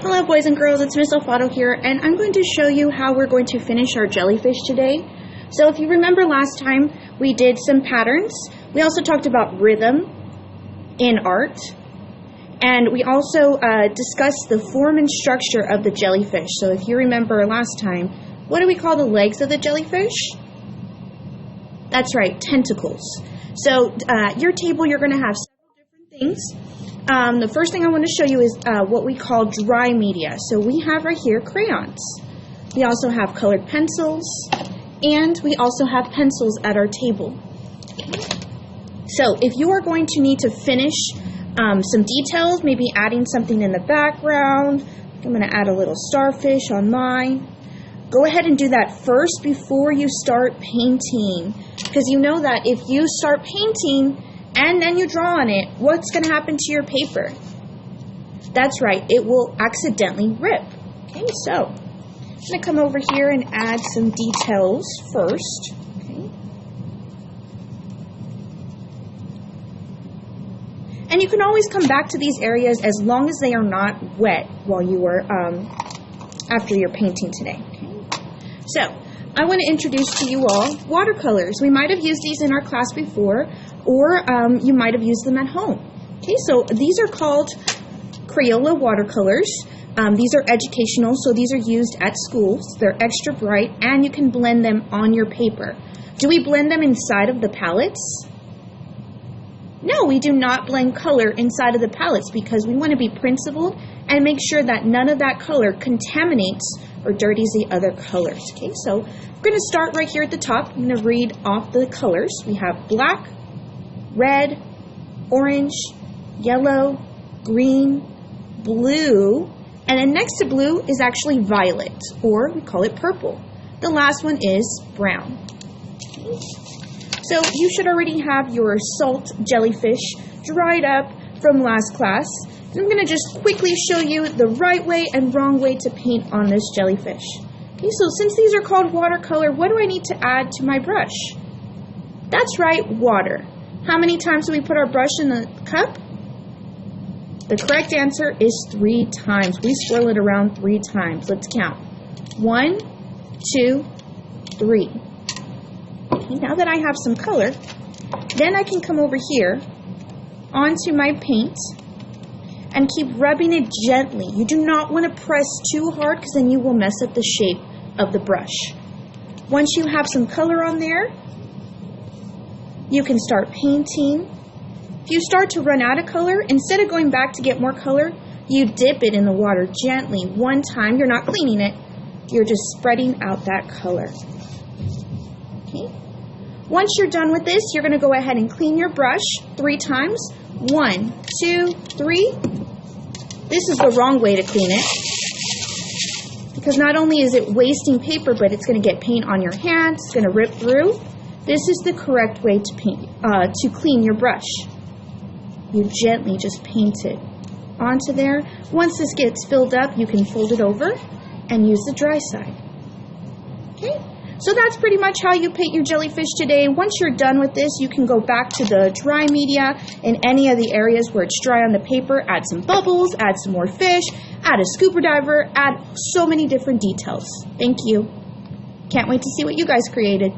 Hello boys and girls, it's Miss Alfado here, and I'm going to show you how we're going to finish our jellyfish today. So if you remember last time, we did some patterns. We also talked about rhythm in art, and we also discussed the form and structure of the jellyfish. So if you remember last time, what do we call the legs of the jellyfish? That's right, tentacles. So at your table, you're going to have several different things. The first thing I want to show you is what we call dry media. So we have right here crayons. We also have colored pencils, and we also have pencils at our table. So if you are going to need to finish some details, maybe adding something in the background, I'm going to add a little starfish on mine. Go ahead and do that first before you start painting, because you know that if you start painting and then you draw on it, what's going to happen to your paper? That's right, it will accidentally rip. Okay, so I'm going to come over here and add some details first. Okay. And you can always come back to these areas as long as they are not wet while you are after your painting today. Okay. So I want to introduce to you all watercolors. We might have used these in our class before, or you might have used them at home. Okay, so these are called Crayola Watercolors. These are educational, so these are used at schools. They're extra bright, and you can blend them on your paper. Do we blend them inside of the palettes? No, we do not blend color inside of the palettes because we want to be principled and make sure that none of that color contaminates or dirties the other colors. Okay, so we're going to start right here at the top. I'm going to read off the colors. We have black, red, orange, yellow, green, blue, and then next to blue is actually violet, or we call it purple. The last one is brown. Okay. So you should already have your salt jellyfish dried up from last class. I'm going to just quickly show you the right way and wrong way to paint on this jellyfish. Okay, so since these are called watercolor, what do I need to add to my brush? That's right, water. How many times do we put our brush in the cup? The correct answer is 3 times. We swirl it around 3 times. Let's count. 1, 2, 3. Okay, now that I have some color, then I can come over here onto my paint and keep rubbing it gently. You do not want to press too hard because then you will mess up the shape of the brush. Once you have some color on there, you can start painting. If you start to run out of color, instead of going back to get more color, you dip it in the water gently. One time, you're not cleaning it, you're just spreading out that color. Okay. Once you're done with this, you're going to go ahead and clean your brush 3 times. 1, 2, 3. This is the wrong way to clean it, because not only is it wasting paper, but it's going to get paint on your hands. It's going to rip through. This is the correct way to paint to clean your brush. You gently just paint it onto there. Once this gets filled up, you can fold it over and use the dry side. Okay. So that's pretty much how you paint your jellyfish today. Once you're done with this, you can go back to the dry media in any of the areas where it's dry on the paper, add some bubbles, add some more fish, add a scuba diver, add so many different details. Thank you. Can't wait to see what you guys created.